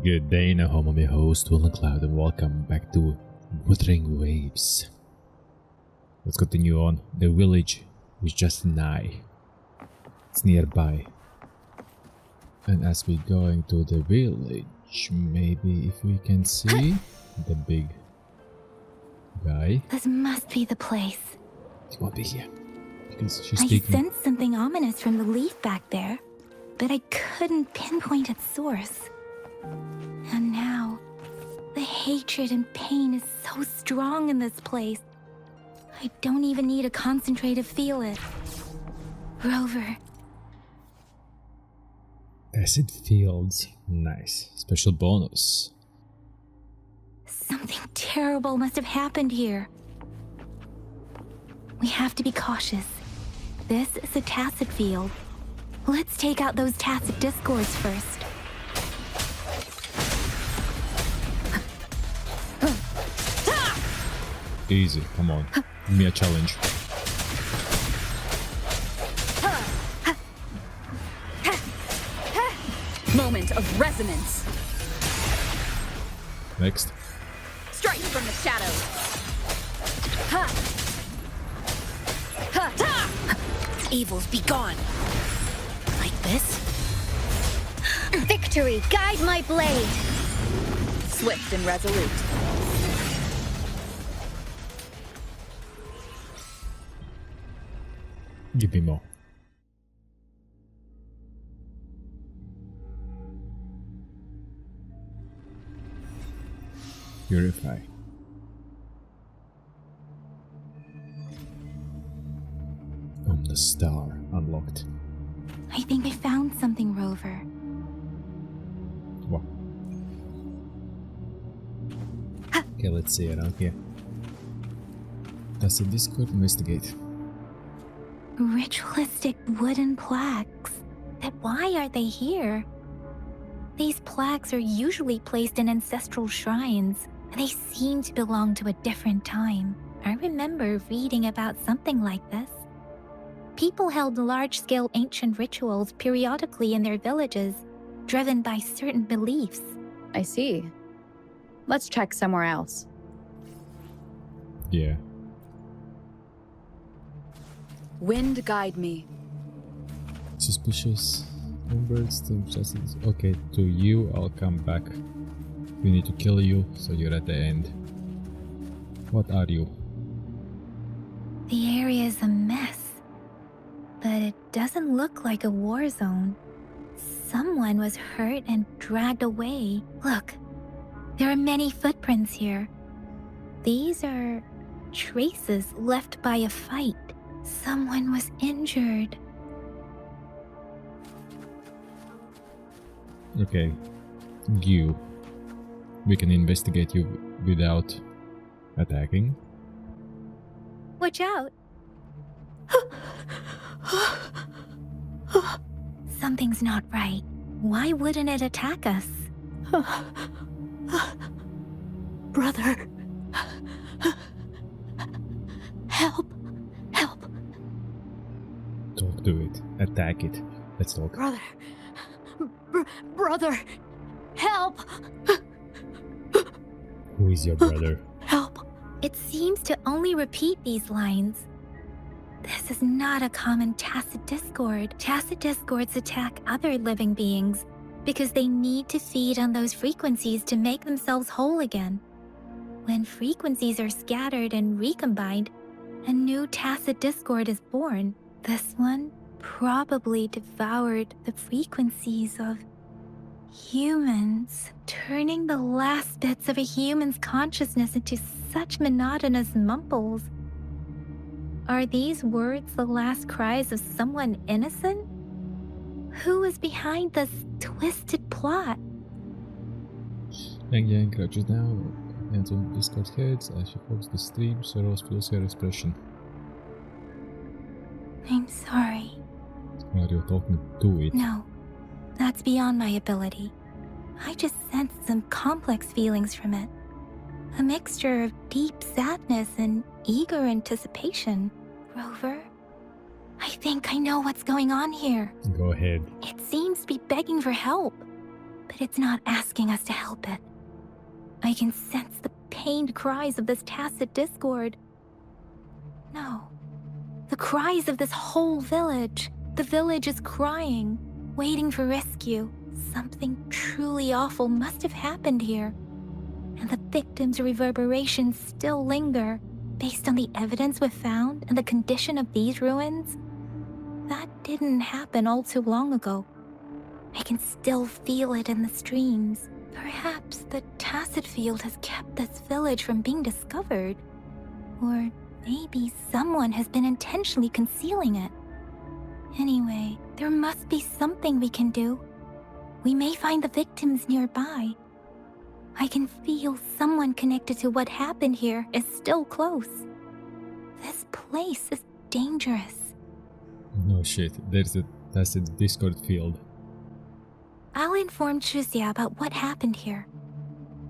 Good day, now home, I'm your host, VillainCloud, and welcome back to Wuthering Waves. Let's continue on. The village is just nigh. It's nearby. And as we're going to the village, maybe if we can see the big guy. This must be the place. He won't be here. Because she's I taking... sensed something ominous from the leaf back there, but I couldn't pinpoint its source. And now, the hatred and pain is so strong in this place. I don't even need to concentrate to feel it. Rover. Acid fields. Nice. Special bonus. Something terrible must have happened here. We have to be cautious. This is a tacit field. Let's take out those tacit discords first. Easy, come on. Give me a challenge. Moment of resonance. Next. Strike from the shadows. Evils be gone. Like this? Victory, guide my blade! Swift and resolute. Give me more. Purify. The star unlocked. I think I found something, Rover. What? Okay, let's see around here. Does the Discord investigate? Ritualistic wooden plaques. But why are they here? These plaques are usually placed in ancestral shrines, and they seem to belong to a different time. I remember reading about something like this. People held large-scale ancient rituals periodically in their villages, driven by certain beliefs. I see. Let's check somewhere else. Yeah. Wind guide me. Suspicious. Birds to justice. Okay, to you, I'll come back. We need to kill you, so you're at the end. What are you? The area is a mess, but it doesn't look like a war zone. Someone was hurt and dragged away. Look, there are many footprints here. These are traces left by a fight. Someone was injured. Okay, you. We can investigate you without attacking. Watch out! Something's not right. Why wouldn't it attack us? Brother. Help! Help! Talk to it. Attack it. Let's talk. Brother. Brother! Help! Who is your brother? Help! It seems to only repeat these lines. This is not a common tacit discord. Tacit discords attack other living beings because they need to feed on those frequencies to make themselves whole again. When frequencies are scattered and recombined, a new tacit discord is born. This one probably devoured the frequencies of humans, turning the last bits of a human's consciousness into such monotonous mumbles. Are these words the last cries of someone innocent? Who is behind this twisted plot? YangYang crouches down, hands on Discord's heads as she follows the stream. Sorrows fills her expression. I'm sorry. Are you talking to it? No, that's beyond my ability. I just sensed some complex feelings from it. A mixture of deep sadness and eager anticipation. Rover, I think I know what's going on here. Go ahead. It seems to be begging for help. but it's not asking us to help it. I can sense the pained cries of this tacit discord. No. The cries of this whole village. The village is crying, waiting for rescue. Something truly awful must have happened here. And the victims' reverberations still linger. Based on the evidence we've found and the condition of these ruins, that didn't happen all too long ago. I can still feel it in the streams. Perhaps the tacit field has kept this village from being discovered. Or maybe someone has been intentionally concealing it. Anyway, there must be something we can do. We may find the victims nearby. I can feel someone connected to what happened here is still close. This place is dangerous. No shit, that's a Discord field. I'll inform Chuzia about what happened here.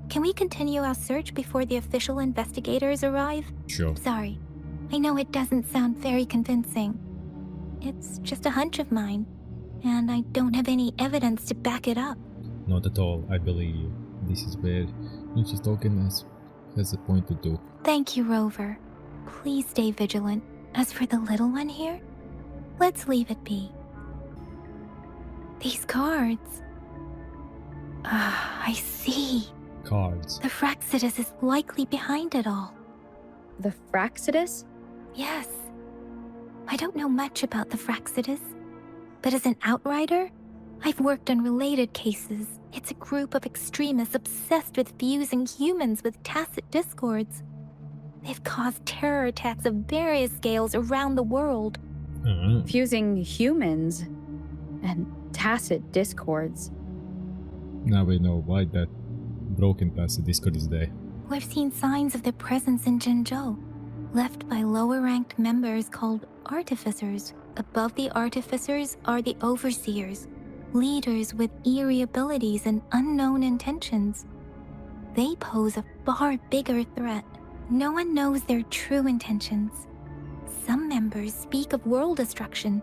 Can we continue our search before the official investigators arrive? Sure. Sorry, I know it doesn't sound very convincing. It's just a hunch of mine, and I don't have any evidence to back it up. Not at all, I believe you. This is where Nietzsche's talking has a point to do. Thank you, Rover. Please stay vigilant. As for the little one here, let's leave it be. These cards. I see. Cards. The Fraxidus is likely behind it all. The Fraxidus? Yes. I don't know much about the Fraxidus, but as an outrider, I've worked on related cases. It's a group of extremists obsessed with fusing humans with tacit discords. They've caused terror attacks of various scales around the world. Fusing humans and tacit discords. Now we know why that broken tacit discord is there. We've seen signs of their presence in Jinzhou, left by lower-ranked members called artificers. Above the artificers are the overseers, leaders with eerie abilities and unknown intentions. They pose a far bigger threat. No one knows their true intentions. Some members speak of world destruction,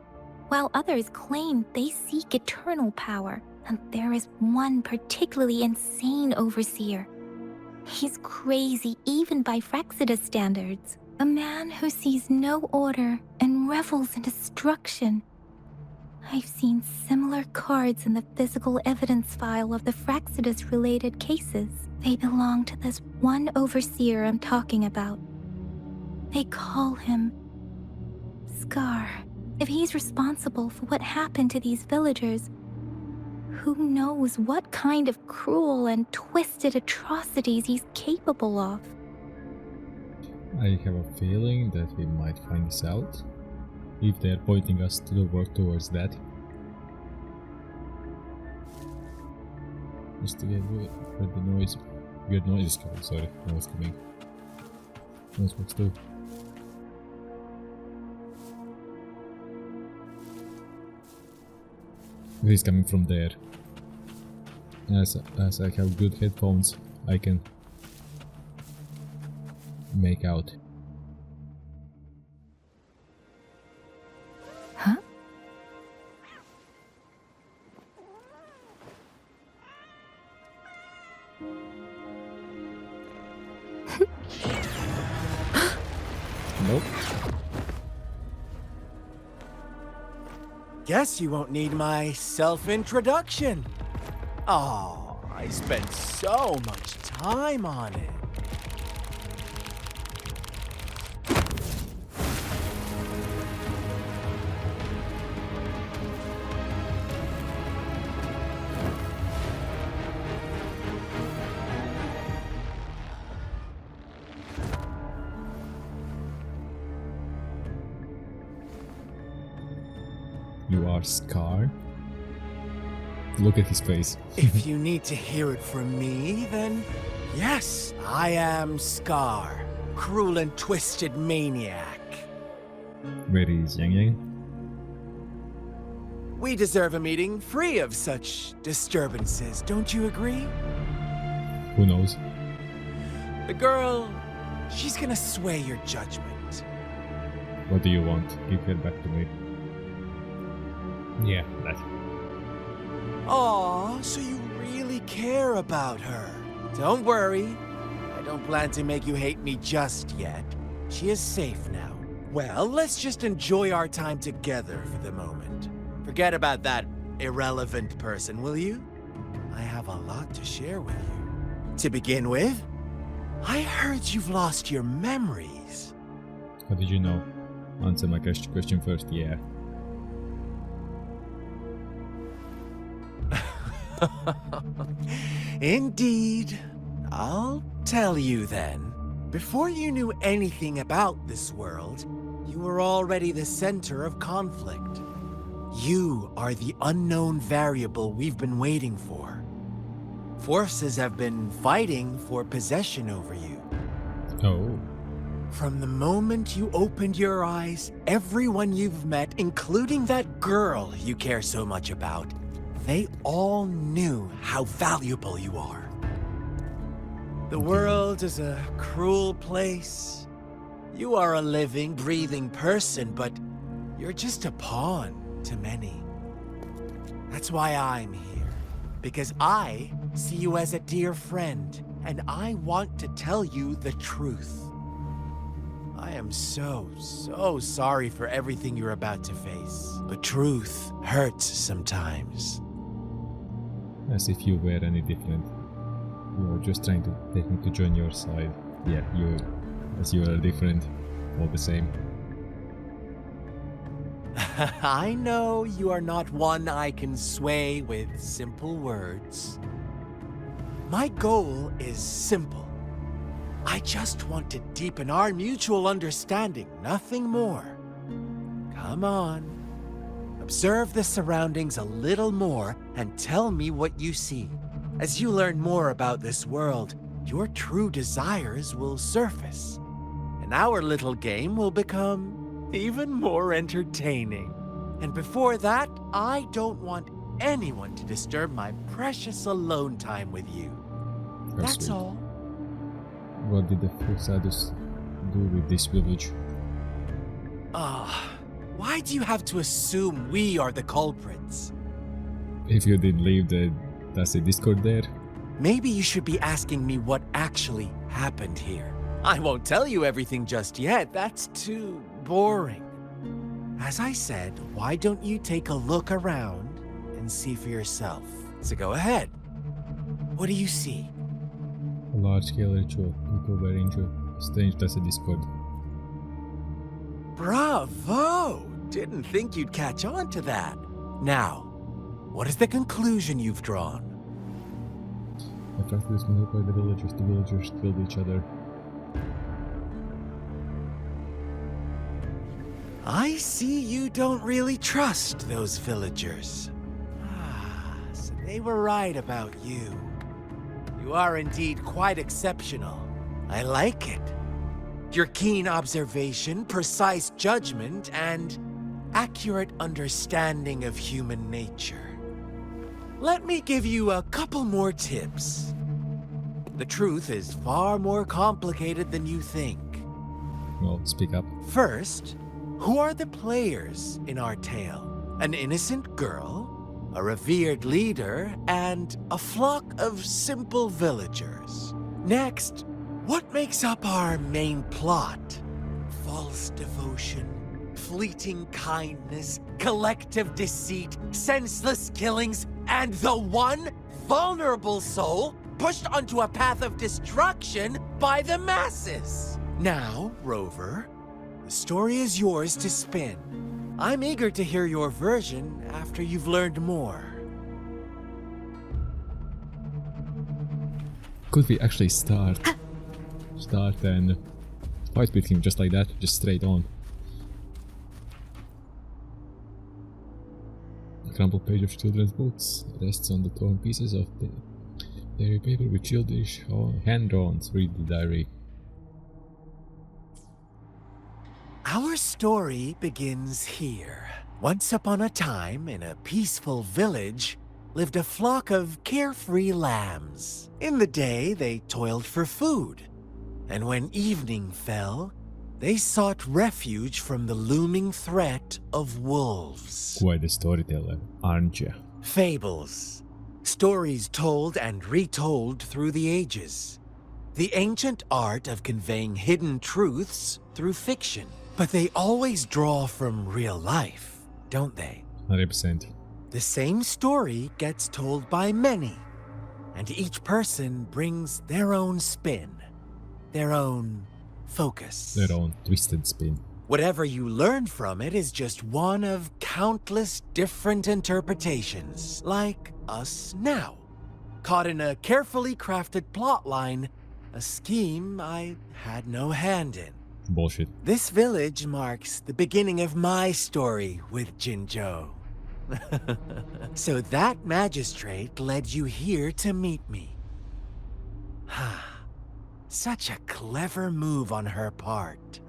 while others claim they seek eternal power. And there is one particularly insane overseer. He's crazy even by Fraxidus standards. A man who sees no order and revels in destruction. I've seen similar cards in the physical evidence file of the Fraxidus-related cases. They belong to this one overseer I'm talking about. They call him Scar. If he's responsible for what happened to these villagers, who knows what kind of cruel and twisted atrocities he's capable of? I have a feeling that we might find this out, if they're pointing us to the work towards that. Just to get where the noise, weird noise is coming, sorry, noise coming. Noise box too. He's coming from there. As I have good headphones, I can make out. Huh? Nope. Guess you won't need my self-introduction. Oh, I spent so much time on it. You are Scar? Look at his face. If you need to hear it from me, then yes, I am Scar, cruel and twisted maniac. Where is YangYang? We deserve a meeting free of such disturbances, don't you agree? Who knows? The girl, she's gonna sway your judgment. What do you want? Give her back to me. Yeah, that. Aw, so you really care about her. Don't worry. I don't plan to make you hate me just yet. She is safe now. Well, let's just enjoy our time together for the moment. Forget about that irrelevant person, will you? I have a lot to share with you. To begin with, I heard you've lost your memories. How did you know? Answer my question first, yeah. Indeed. I'll tell you then. Before you knew anything about this world, you were already the center of conflict. You are the unknown variable we've been waiting for. Forces have been fighting for possession over you. Oh. From the moment you opened your eyes, everyone you've met, including that girl you care so much about, they all knew how valuable you are. The world is a cruel place. You are a living, breathing person, but you're just a pawn to many. That's why I'm here. Because I see you as a dear friend, and I want to tell you the truth. I am so sorry for everything you're about to face. But truth hurts sometimes. As if you were any different. You are just trying to take me to join your side. Yeah, you are different. All the same. I know you are not one I can sway with simple words. My goal is simple. I just want to deepen our mutual understanding, nothing more. Come on. Observe the surroundings a little more and tell me what you see. As you learn more about this world, your true desires will surface. And our little game will become even more entertaining. And before that, I don't want anyone to disturb my precious alone time with you. That's sweet. all. What did the Fusadus do with this village? Why do you have to assume we are the culprits? If you didn't leave, does a Discord there? Maybe you should be asking me what actually happened here. I won't tell you everything just yet. That's too boring. As I said, why don't you take a look around and see for yourself? So go ahead. What do you see? A large-scale ritual. People were injured. Strange, that's a Discord. Bravo! Didn't think you'd catch on to that. Now, what is the conclusion you've drawn? The fact was made by the villagers killed each other. I see you don't really trust those villagers. So they were right about you. You are indeed quite exceptional. I like it. Your keen observation, precise judgment, and accurate understanding of human nature. Let me give you a couple more tips. The truth is far more complicated than you think. Well, speak up. First, who are the players in our tale? An innocent girl, a revered leader, and a flock of simple villagers. Next, what makes up our main plot? False devotion, fleeting kindness, collective deceit, senseless killings, and the one vulnerable soul pushed onto a path of destruction by the masses. Now, Rover, the story is yours to spin. I'm eager to hear your version after you've learned more. Could we actually start and fight with him just like that, just straight on? A crumpled page of children's books rests on the torn pieces of the diary paper with childish hand-drawns. Read the diary. Our story begins here. Once upon a time, in a peaceful village, lived a flock of carefree lambs. In the day, they toiled for food. And when evening fell, they sought refuge from the looming threat of wolves. Quite a storyteller, aren't you? Fables. Stories told and retold through the ages. The ancient art of conveying hidden truths through fiction. But they always draw from real life, don't they? 100%. The same story gets told by many, and each person brings their own spin, their own focus. Their own twisted spin. Whatever you learn from it is just one of countless different interpretations, like us now. Caught in a carefully crafted plotline, a scheme I had no hand in. Bullshit. This village marks the beginning of my story with Jinzhou. So that magistrate led you here to meet me. Such a clever move on her part.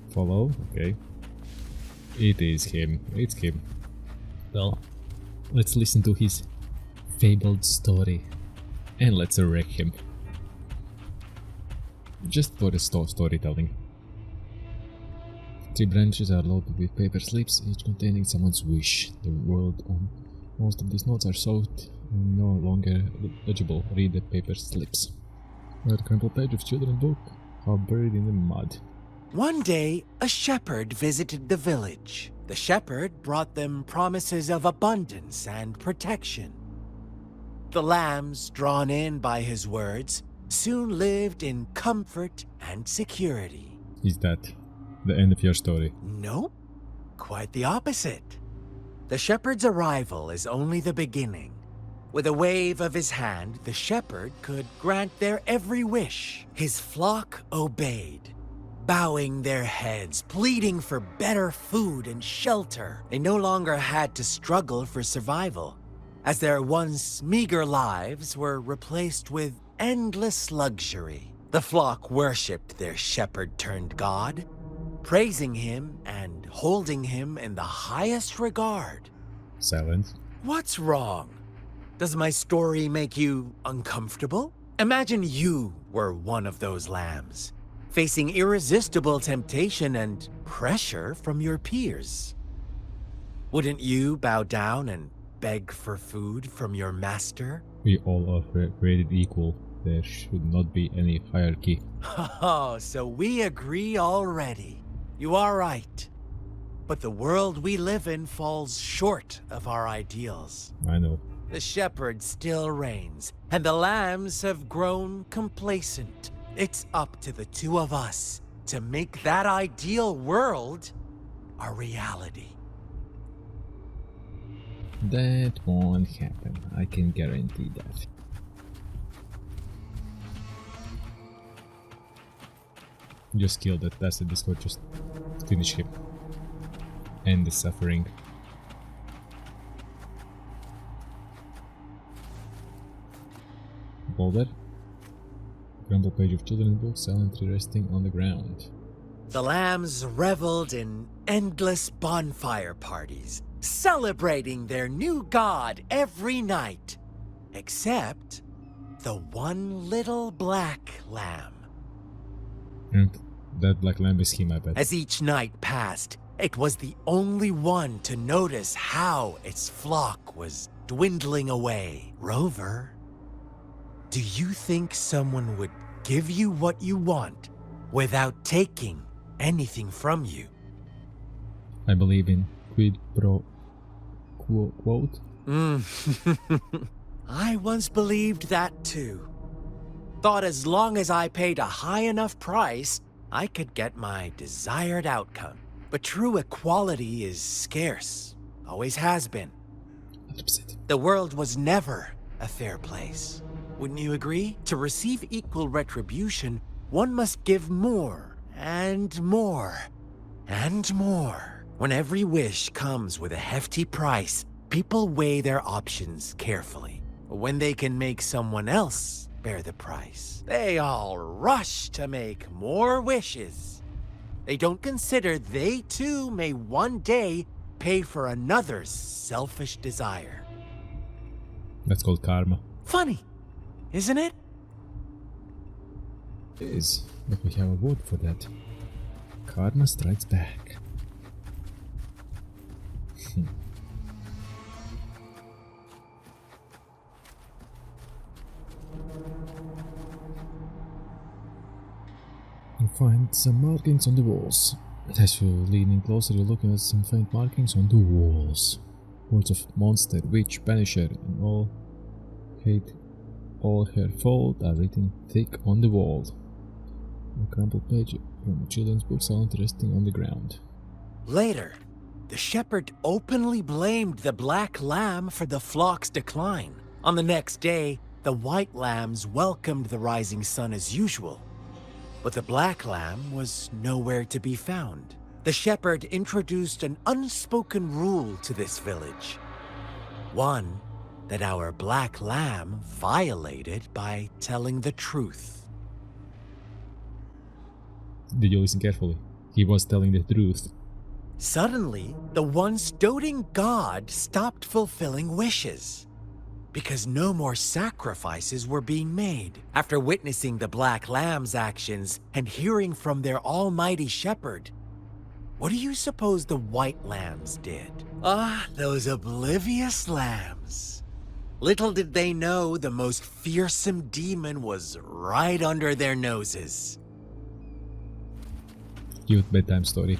Follow? Okay. It is him. It's him. Well, let's listen to his fabled story. And let's wreck him. Just for the storytelling. 3 branches are loaded with paper slips, each containing someone's wish. The word on most of these notes are soaked and no longer legible. Read the paper slips. A crumpled page of children's book, half buried in the mud. One day, a shepherd visited the village. The shepherd brought them promises of abundance and protection. The lambs, drawn in by his words, soon lived in comfort and security. Is that the end of your story? Nope, quite the opposite. The shepherd's arrival is only the beginning. With a wave of his hand, the shepherd could grant their every wish. His flock obeyed, bowing their heads, pleading for better food and shelter. They no longer had to struggle for survival, as their once meager lives were replaced with endless luxury. The flock worshipped their shepherd-turned-god, praising him and holding him in the highest regard. Silence. What's wrong? Does my story make you uncomfortable? Imagine you were one of those lambs, facing irresistible temptation and pressure from your peers. Wouldn't you bow down and beg for food from your master? We all are created equal. There should not be any hierarchy. Oh, so we agree already. You are right. But the world we live in falls short of our ideals. I know. The shepherd still reigns, and the lambs have grown complacent. It's up to the two of us to make that ideal world a reality. That won't happen. I can guarantee that. Just kill that bastard Discord, just finish him. End the suffering. Boulder. Crumpled page of children's book, silently resting on the ground. The lambs reveled in endless bonfire parties, celebrating their new god every night, except the one little black lamb. And that black lamb is him, I bet. As each night passed, it was the only one to notice how its flock was dwindling away. Rover, do you think someone would give you what you want without taking anything from you? I believe in quid pro quo quote. I once believed that too. Thought as long as I paid a high enough price, I could get my desired outcome. But true equality is scarce. Always has been. 100%. The world was never a fair place. Wouldn't you agree? To receive equal retribution, one must give more, and more, and more. When every wish comes with a hefty price, people weigh their options carefully. When they can make someone else bear the price, they all rush to make more wishes. They don't consider they too may one day pay for another's selfish desire. That's called karma. Funny, isn't it? It is, but we have a word for that. Karma strikes back. Find some markings on the walls. As you lean in closer, you're looking at some faint markings on the walls. Words of monster, witch, banisher, and all hate, all her fault are written thick on the wall. A crumpled page from children's books are resting on the ground. Later, the shepherd openly blamed the black lamb for the flock's decline. On the next day, the white lambs welcomed the rising sun as usual. But the black lamb was nowhere to be found. The shepherd introduced an unspoken rule to this village. One that our black lamb violated by telling the truth. Did you listen carefully? He was telling the truth. Suddenly, the once doting god stopped fulfilling wishes, because no more sacrifices were being made. After witnessing the Black Lamb's actions and hearing from their almighty shepherd, what do you suppose the White Lambs did? Ah, those oblivious lambs. Little did they know the most fearsome demon was right under their noses. Cute bedtime story.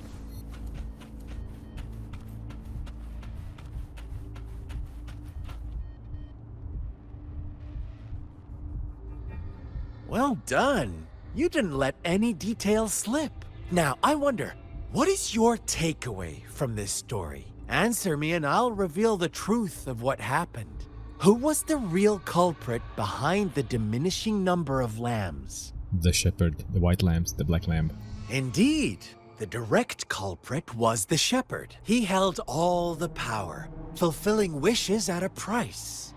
Well done. You didn't let any details slip. Now, I wonder, what is your takeaway from this story? Answer me and I'll reveal the truth of what happened. Who was the real culprit behind the diminishing number of lambs? The shepherd, the white lambs, the black lamb. Indeed, the direct culprit was the shepherd. He held all the power, fulfilling wishes at a price.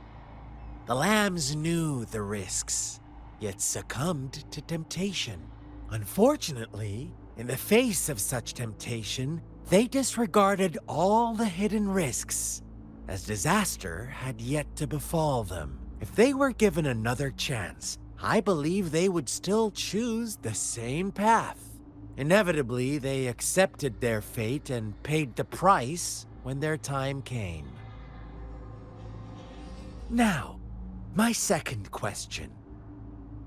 The lambs knew the risks, yet succumbed to temptation. Unfortunately, in the face of such temptation, they disregarded all the hidden risks, as disaster had yet to befall them. If they were given another chance, I believe they would still choose the same path. Inevitably, they accepted their fate and paid the price when their time came. Now, my second question.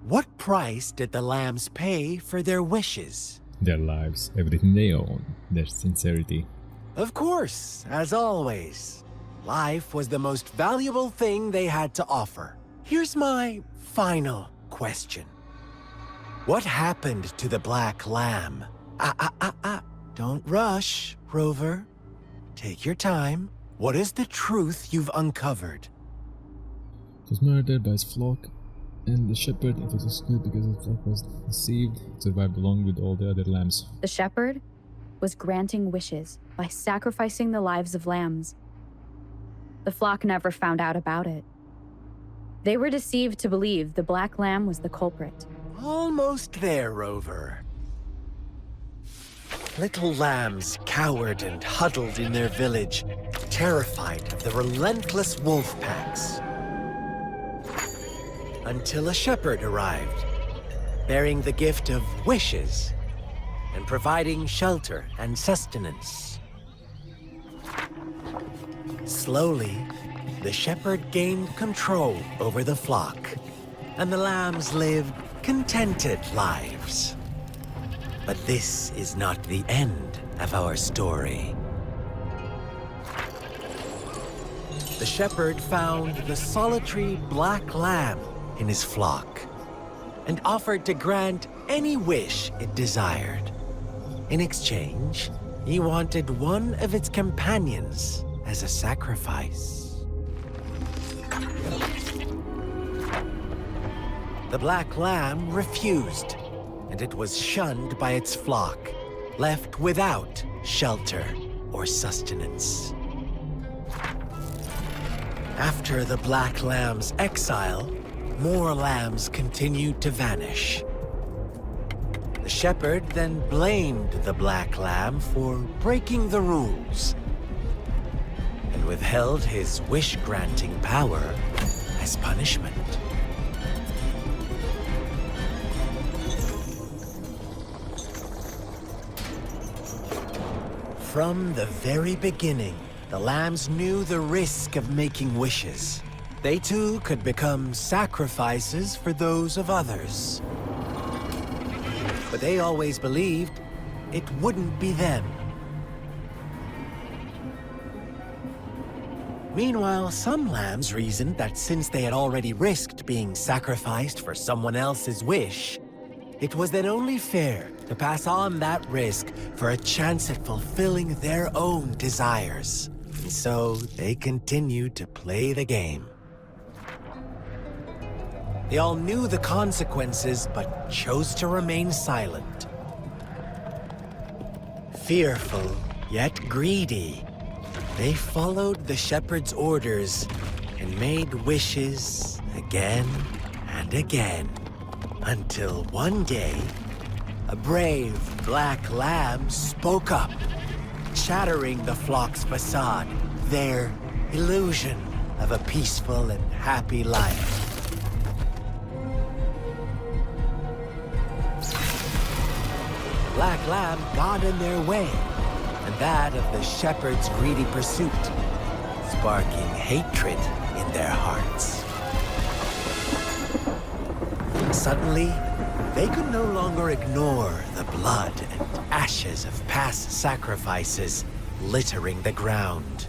What price did the lambs pay for their wishes? Their lives, everything they own, their sincerity. Of course, as always. Life was the most valuable thing they had to offer. Here's my final question. What happened to the black lamb? Don't rush, Rover. Take your time. What is the truth you've uncovered? It was murdered by his flock, and the shepherd, it was good because his flock was deceived, survived along with all the other lambs. The shepherd was granting wishes by sacrificing the lives of lambs. The flock never found out about it. They were deceived to believe the black lamb was the culprit. Almost there, Rover. Little lambs cowered and huddled in their village, terrified of the relentless wolf packs. Until a shepherd arrived, bearing the gift of wishes and providing shelter and sustenance. Slowly, the shepherd gained control over the flock, and the lambs lived contented lives. But this is not the end of our story. The shepherd found the solitary black lamb in his flock and offered to grant any wish it desired. In exchange, he wanted one of its companions as a sacrifice. The black lamb refused, and it was shunned by its flock, left without shelter or sustenance. After the black lamb's exile, more lambs continued to vanish. The shepherd then blamed the black lamb for breaking the rules and withheld his wish-granting power as punishment. From the very beginning, the lambs knew the risk of making wishes. They too could become sacrifices for those of others. but they always believed it wouldn't be them. Meanwhile, some lambs reasoned that since they had already risked being sacrificed for someone else's wish, it was then only fair to pass on that risk for a chance at fulfilling their own desires. And so they continued to play the game. They all knew the consequences, but chose to remain silent. Fearful, yet greedy, they followed the shepherd's orders and made wishes again and again, until one day, a brave black lamb spoke up, shattering the flock's facade, their illusion of a peaceful and happy life. Black lamb got in their way, and that of the shepherd's greedy pursuit, sparking hatred in their hearts. Suddenly, they could no longer ignore the blood and ashes of past sacrifices littering the ground.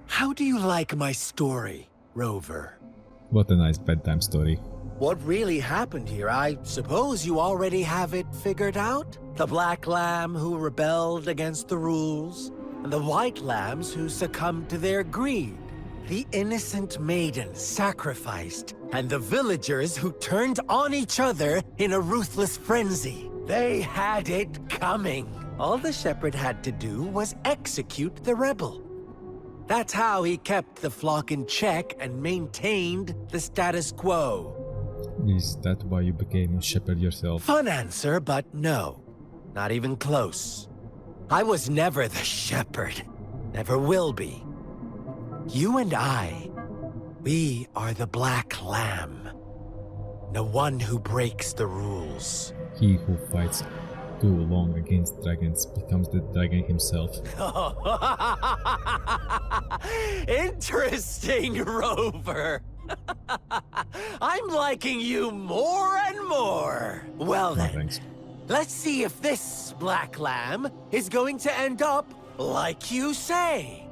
How do you like my story, Rover? What a nice bedtime story. What really happened here, I suppose you already have it figured out? The black lamb who rebelled against the rules, and the white lambs who succumbed to their greed. The innocent maiden sacrificed, and the villagers who turned on each other in a ruthless frenzy. They had it coming. All the shepherd had to do was execute the rebel. That's how he kept the flock in check and maintained the status quo. Is that why you became a shepherd yourself? Fun answer, but no. Not even close. I was never the shepherd. Never will be. You and I, we are the black lamb. The one who breaks the rules. He who fights too long against dragons becomes the dragon himself. Interesting, Rover. I'm liking you more and more. Well No, then, thanks. let's see if this black lamb is going to end up like you say.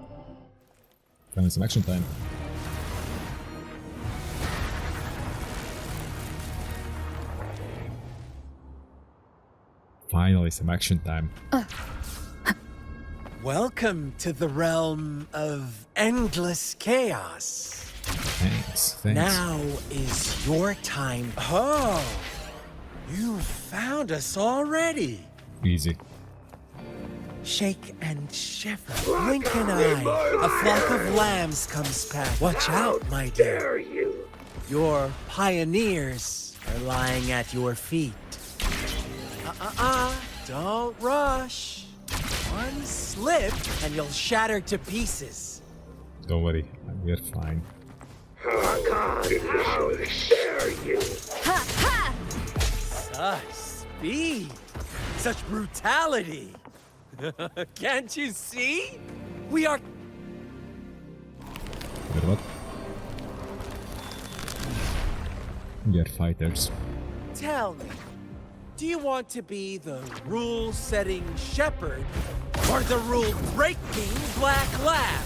Finally some action time. Finally some action time. Welcome to the realm of endless chaos. Thanks. Now is your time. Oh, you found us already. Easy. Shake and shiver, blink an eye. A flock of lambs comes past. Watch out, my dear. Your pioneers are lying at your feet. Don't rush. One slip and you'll shatter to pieces. Don't worry, we're fine. How dare you? Such speed, such brutality. Can't you see? We are... Wait, what? We're fighters. Tell me, do you want to be the rule-setting shepherd or the rule-breaking black lamb?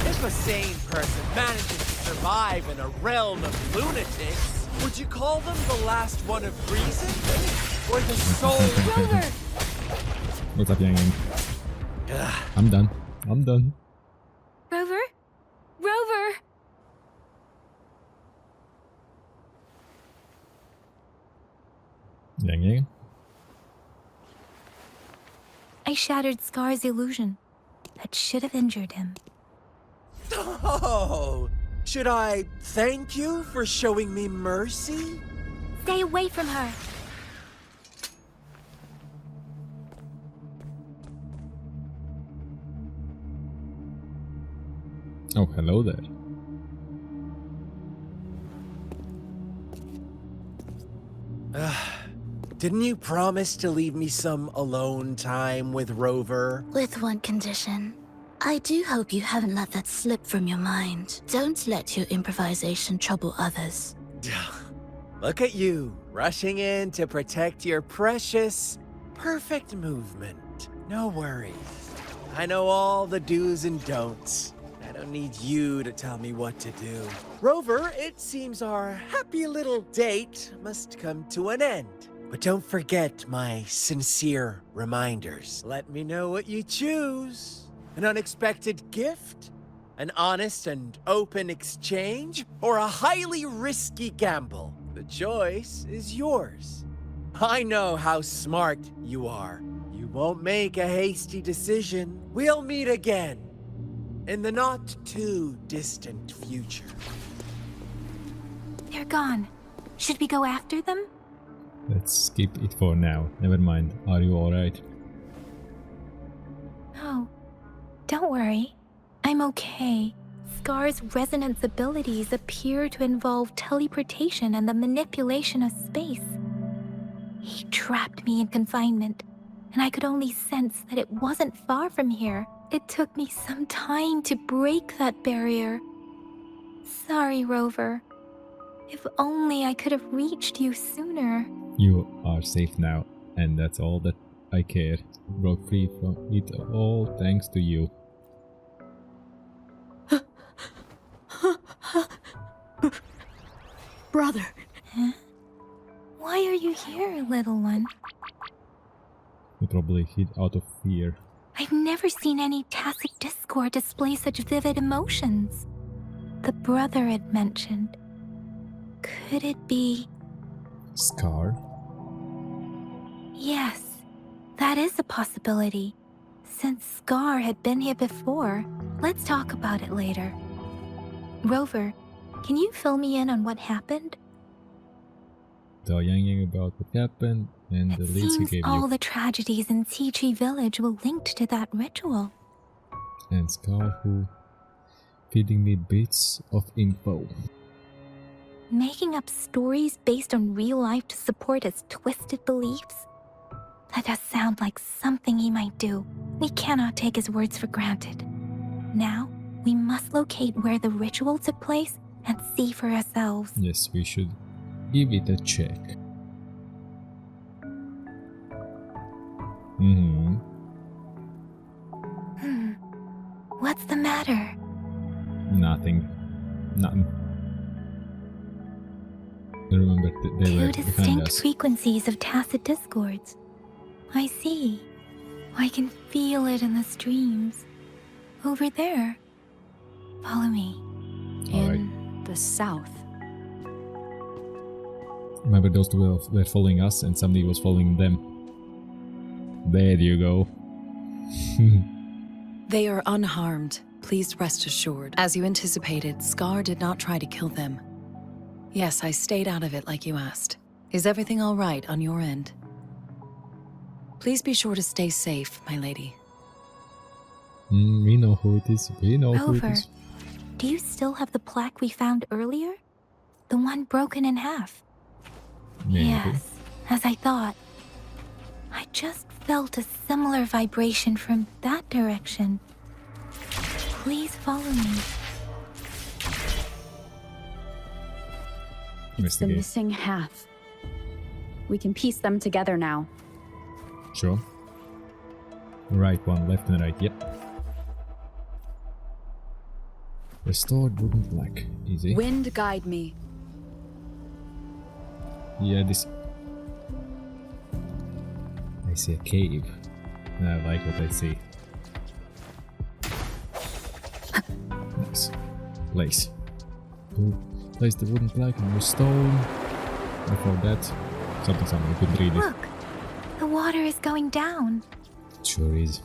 If a sane person manages to survive in a realm of lunatics, would you call them the last one of reason? Or the soul? Rover! What's up, YangYang? I'm done. I'm done. Rover? Rover! YangYang? I shattered Scar's illusion. That should have injured him. Oh, should I thank you for showing me mercy? Stay away from her! Oh, hello there. Didn't you promise to leave me some alone time with Rover? With one condition. I do hope you haven't let that slip from your mind. Don't let your improvisation trouble others. Look at you, rushing in to protect your precious, perfect movement. No worries. I know all the do's and don'ts. I don't need you to tell me what to do. Rover, it seems our happy little date must come to an end. But don't forget my sincere reminders. Let me know what you choose. An unexpected gift? An honest and open exchange? Or a highly risky gamble? The choice is yours. I know how smart you are. You won't make a hasty decision. We'll meet again in the not-too-distant future. They're gone. Should we go after them? Let's skip it for now. Never mind. Are you alright? No. Don't worry. I'm okay. Scar's resonance abilities appear to involve teleportation and the manipulation of space. He trapped me in confinement, and I could only sense that it wasn't far from here. It took me some time to break that barrier. Sorry, Rover. If only I could have reached you sooner. You are safe now, and that's all that I care. Broke free from it all thanks to you. Brother. Huh? Why are you here, little one? You probably hid out of fear. I've never seen any tacit discord display such vivid emotions. The brother had mentioned. Could it be... Scar? Yes, that is a possibility. Since Scar had been here before, let's talk about it later. Rover, can you fill me in on what happened? Tell YangYang about what happened and the It leads he seems gave all you. the tragedies in Tea Tree Village were linked to that ritual. And Scar who feeding me bits of info. Making up stories based on real life to support his twisted beliefs? That does sound like something he might do. We cannot take his words for granted. Now, we must locate where the ritual took place and see for ourselves. Yes, we should give it a check. What's the matter? Nothing. Nothing. Remember, they Two were behind distinct us. frequencies of tacit discords. I see. I can feel it in the streams. Over there. Follow me. Alright. In the south. Remember those two were following us and somebody was following them. There you go. They are unharmed. Please rest assured. As you anticipated, Scar did not try to kill them. Yes, I stayed out of it like you asked. Is everything all right on your end? Please be sure to stay safe, my lady. We know who it is. We know who it Rover, is. do you still have the plaque we found earlier? The one broken in half? Maybe. Yes, as I thought. I just felt a similar vibration from that direction. Please follow me. It's the Investigate. missing half. We can piece them together now. Sure. Right one, left and right, yep. Restored wooden plaque. Easy. Wind guide me. Yeah, this... I see a cave. And I like what I see. Nice. Place. Place the wooden plaque on your stone. Before that, something, you couldn't read it. Look, the water is going down. It sure is.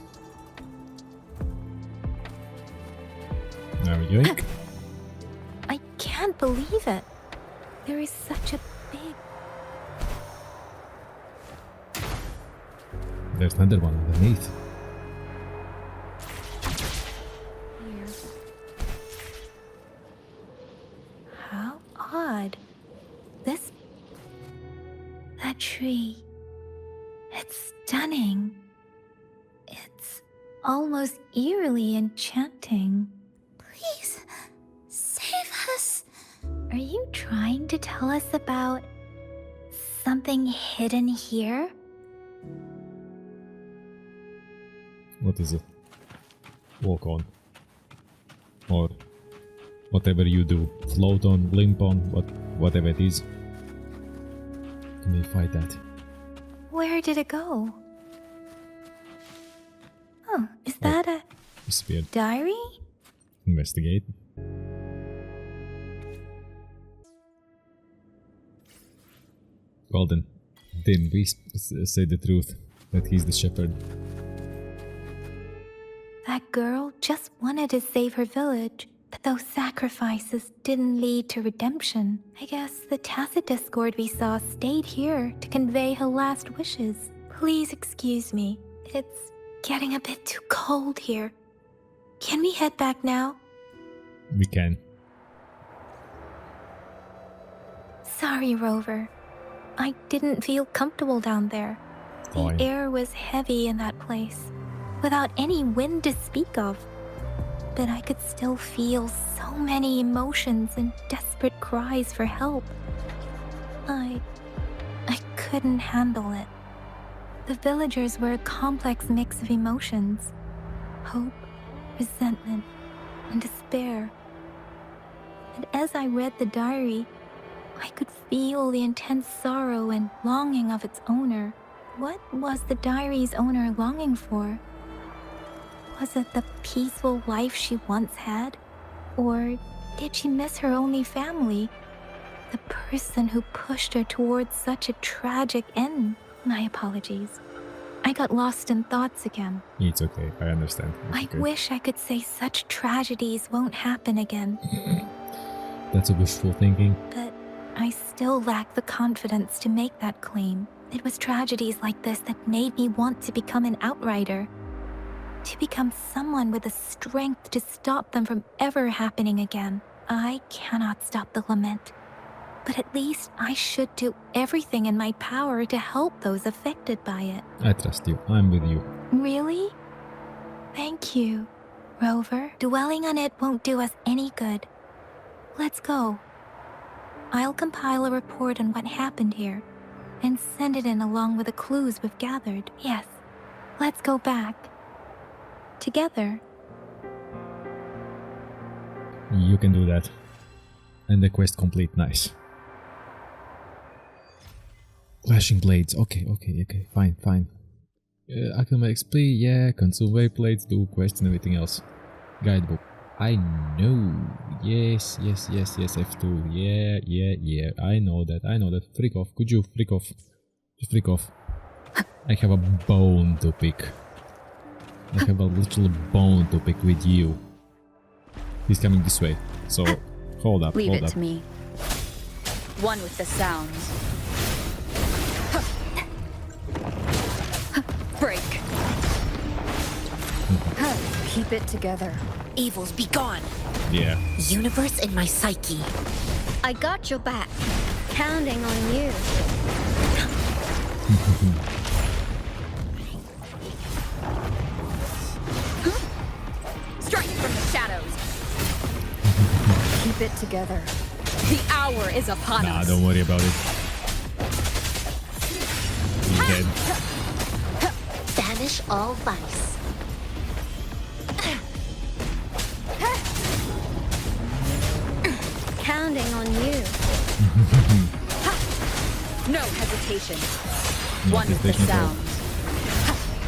Now yoink. I can't believe it. There is such a big... There's another one underneath. How odd. That tree. It's stunning. It's almost eerily enchanting. Please, save us. Are you trying to tell us about something hidden here? What is it? Walk on. Or whatever you do. Float on, limp on, whatever it is. Can we fight that? Where did it go? Oh, is that a Disappeared. diary? Investigate. Well then, didn't we say the truth that he's the shepherd? That girl just wanted to save her village, but those sacrifices didn't lead to redemption. I guess the tacit discord we saw stayed here to convey her last wishes. Please excuse me. It's getting a bit too cold here. Can we head back now? We can. Sorry, Rover. I didn't feel comfortable down there. Fine. The air was heavy in that place, without any wind to speak of. But I could still feel so many emotions and desperate cries for help. I couldn't handle it. The villagers were a complex mix of emotions. Hope, resentment, and despair. And as I read the diary, I could feel the intense sorrow and longing of its owner. What was the diary's owner longing for? Was it the peaceful life she once had? Or did she miss her only family? The person who pushed her towards such a tragic end? My apologies. I got lost in thoughts again. It's okay, I understand. It's I okay. wish I could say such tragedies won't happen again, That's a wishful thinking. but I still lack the confidence to make that claim. It was tragedies like this that made me want to become an outrider. To become someone with the strength to stop them from ever happening again. I cannot stop the lament, but at least I should do everything in my power to help those affected by it. I trust you. I'm with you. Really? Thank you, Rover. Dwelling on it won't do us any good. Let's go. I'll compile a report on what happened here and send it in along with the clues we've gathered. Yes, let's go back. Together. You can do that. And the quest complete. Nice. Clashing blades. Okay. Fine. Acclimate XP. Yeah. Consume way plates. Do quest and everything else. Guidebook. I know. Yes. F2. Yeah. I know that. Freak off. Could you freak off? Just freak off. I have a bone to pick. I have a little bone to pick with you. He's coming this way. So, hold up. Leave it to me. One with the sounds. Break. Keep it together. Evils be gone. Yeah. Universe in my psyche. I got your back. Counting on you. Strike from the shadows. Keep it together. The hour is upon Nah, us. don't worry about it. He's dead. Banish all vice. Counting on you. No hesitation. No One with the hesitation at all. sounds.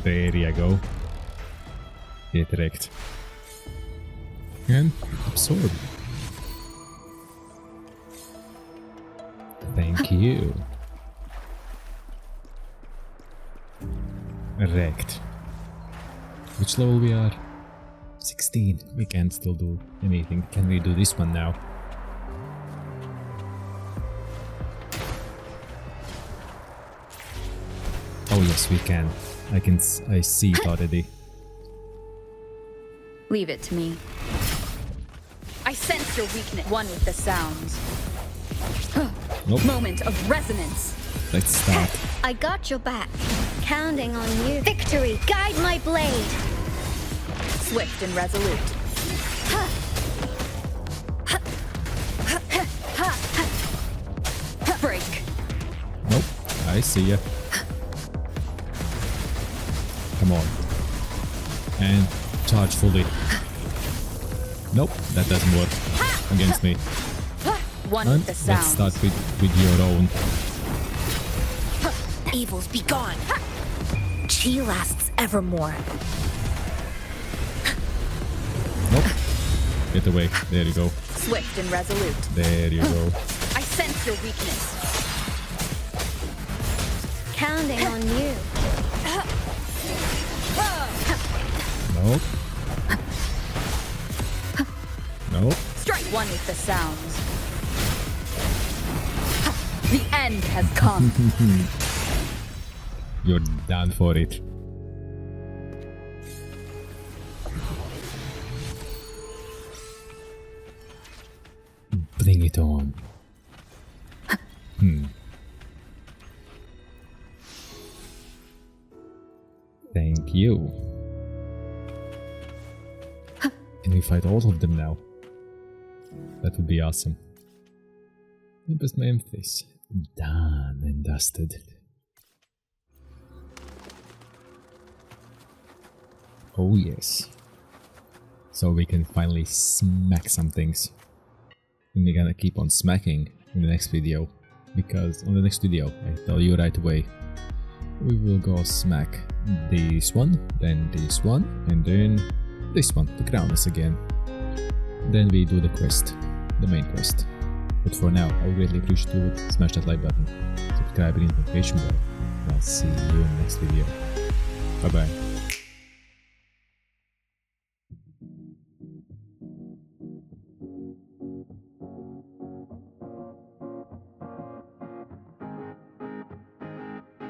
There you go. Get wrecked. And absorb. Thank you. Wrecked. Which level we are? 16. We can still do anything. Can we do this one now? Oh yes, we can. I see it already. Leave it to me. I sense your weakness. One with the sounds. Nope. Moment of resonance. Let's start. I got your back. Counting on you. Victory, guide my blade. Swift and resolute. Break. Nope. I see ya. Come on. And charge fully. Nope, that doesn't work against me. One And with the let's sound. start with your own. Evils be gone. Chi lasts evermore. Nope. Get away. There you go. Swift and resolute. There you go. I sense your weakness. Counting on you. Nope. Nope. Strike one with the sounds. The end has come. You're done for it. Bring it on. Thank you. Can we fight all of them now? That would be awesome. Olympus Memphis. Done and dusted. Oh yes. So we can finally smack some things. And we're gonna keep on smacking in the next video. Because on the next video, I tell you right away, we will go smack this one, then this one, and then this one, to crown us again. Then we do the quest, the main quest. But for now, I would greatly appreciate you would smash that like button, subscribe and hit the notification bell, and I'll see you in the next video. Bye bye.